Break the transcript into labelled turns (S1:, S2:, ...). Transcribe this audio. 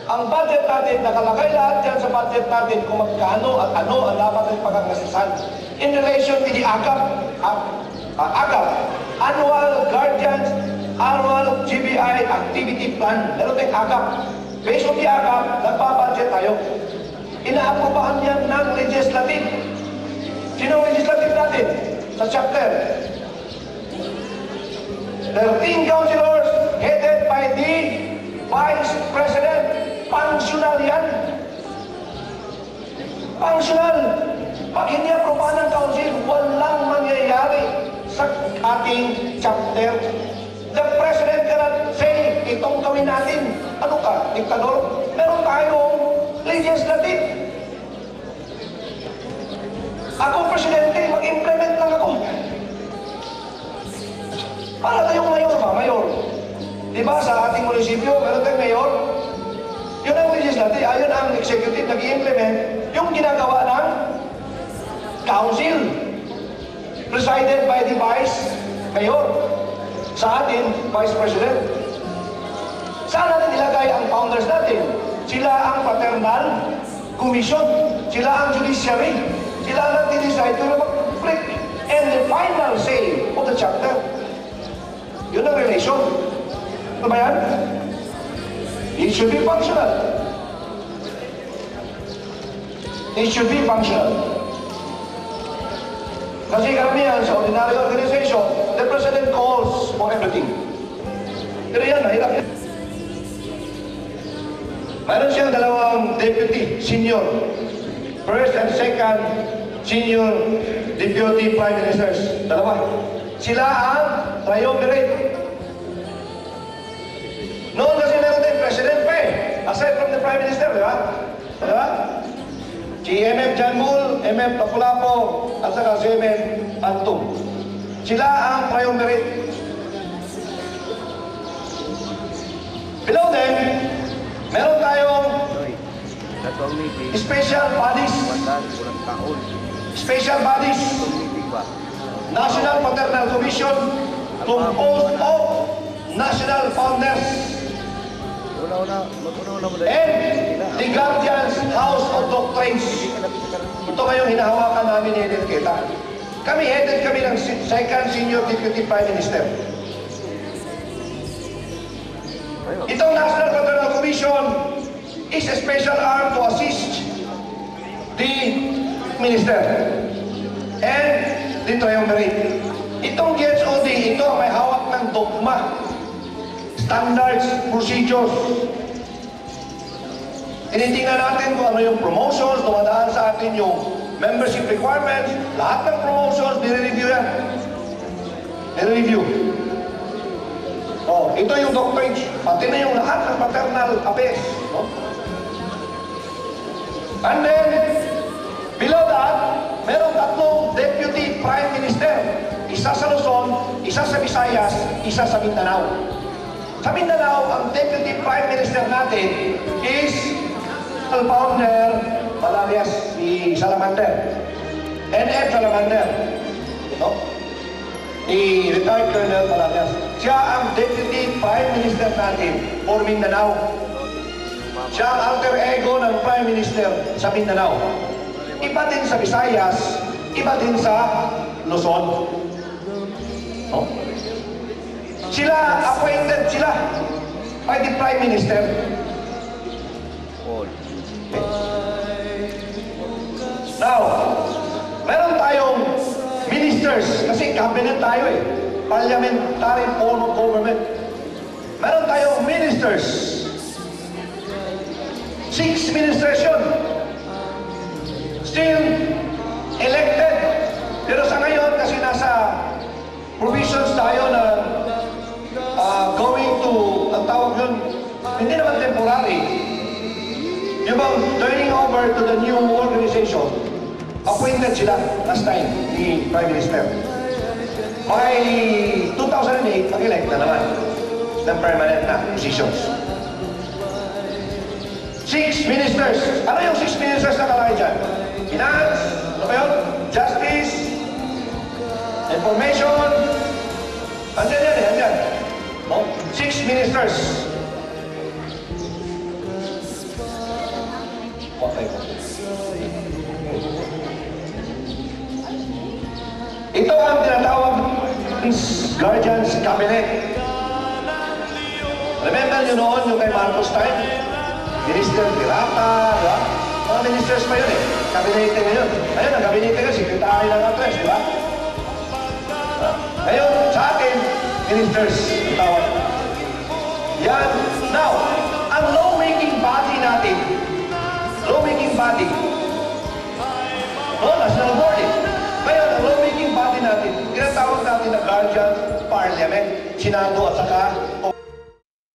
S1: Ang budget natin, nakalagay lahat dyan sa budget natin kung magkano at ano ang dapat ng pagkakasisan. In relation to the AGAP, Annual Guardians, Annual GBI Activity Plan. Meron tayong AGAP. Based on the AGAP, nagpa-budget tayo. Inaaprobahan yan ng legislative. Sino ang legislative natin? Sa chapter 13 councilors headed by the Vice President. Functional yan. Functional. Pag hindi aprobahan ng council, walang mangyayari sa ating chapter. The President cannot say, itong gawin natin. Ano ka, diktador? Meron tayong legislative. Ako, Presidente, mag-implement lang ako. Para tayong mayor ba? Mayor. Diba sa ating munisipyo, meron tayong mayor? Yun ang legislative, ayun ang executive nag-i-implement yung ginagawa ng council presided by the vice mayor. Sa atin, vice president. Saan natin ilagay ang founders natin? Sila ang paternal commission. Sila ang judiciary. Sila ang nag-decide kung mag-flip. And the final say of the chapter. Yun ang relation. Ano ba yan? It should be functional. It should be functional. Kasi karamihan sa ordinary organization, the president calls for everything. Pero yan, mahirap yan. Mayroon siyang dalawang deputy, senior. First and second, senior deputy prime ministers. Dalawa. Sila ang triumvirate. Noon kasi meron tayong president pa eh. Aside from the prime minister, di ba? Di ba? Si MF Janmul, MF Tapulapo, at saka si MF Antum. Sila ang triumvirate. Below them, meron tayong special bodies. Special bodies. National Paternal Commission composed of national founders. And the Guardians House of Doctrines. Ito ngayong hinahawakan namin ni Edith Kita. Headed kami ng second senior deputy prime minister. Itong National Paternal Commission is a special arm to assist the minister and the triumvirate. Itong DSOD, ito may hawak ng dogma, standards, procedures. Tinitingnan natin kung ano yung promotions, dumadaan sa atin yung membership requirements, lahat ng promotions, nire-review yan. Nire-review. Oh, ito yung doctrines, pati na yung lahat ng paternal affairs. No? And then, below that, merong tatlong deputy prime minister. Isa sa Luzon, isa sa Visayas, isa sa Mindanao. Sa Mindanao, ang deputy prime minister natin is founder Balarias, si Salamander. NF Salamander. No? Ni retired Colonel Balarias. Siya ang deputy prime minister natin for Mindanao. Siya ang alter ego ng prime minister sa Mindanao. Iba din sa Visayas, iba din sa Luzon. No? Sila, appointed sila by the prime minister. Now, meron tayong ministers, kasi cabinet tayo eh. Parliamentary form of government. Meron tayong ministers. 6 ministers yun. Still elected. Pero sa ngayon, kasi nasa provisions tayo na going to, ang tawag yun, hindi naman temporary. Yung bang turning over to the new organization, appointed sila last time ni Prime Minister. By 2008, mag-elect na naman ng permanent na positions. 6 ministers. Ano yung 6 ministers na kalaki dyan? Finance, ano ba yun? Justice, Information, andyan yan, andyan. 6 ministers. his guardian's cabinet. Remember nyo noon yung kay Marcos time? Minister Pirata, di ba? Mga ministers pa yun eh. Kabinete ngayon. Ayun, ang kabinete nga, sekretary ng address, di ba? Ngayon, sa atin, ministers, ang tawag. Yan. Now, ang lawmaking body natin, lawmaking body, no, national board eh. Ngayon, ang lawmaking body natin, tinatawag natin na guardian parliament, Senado at saka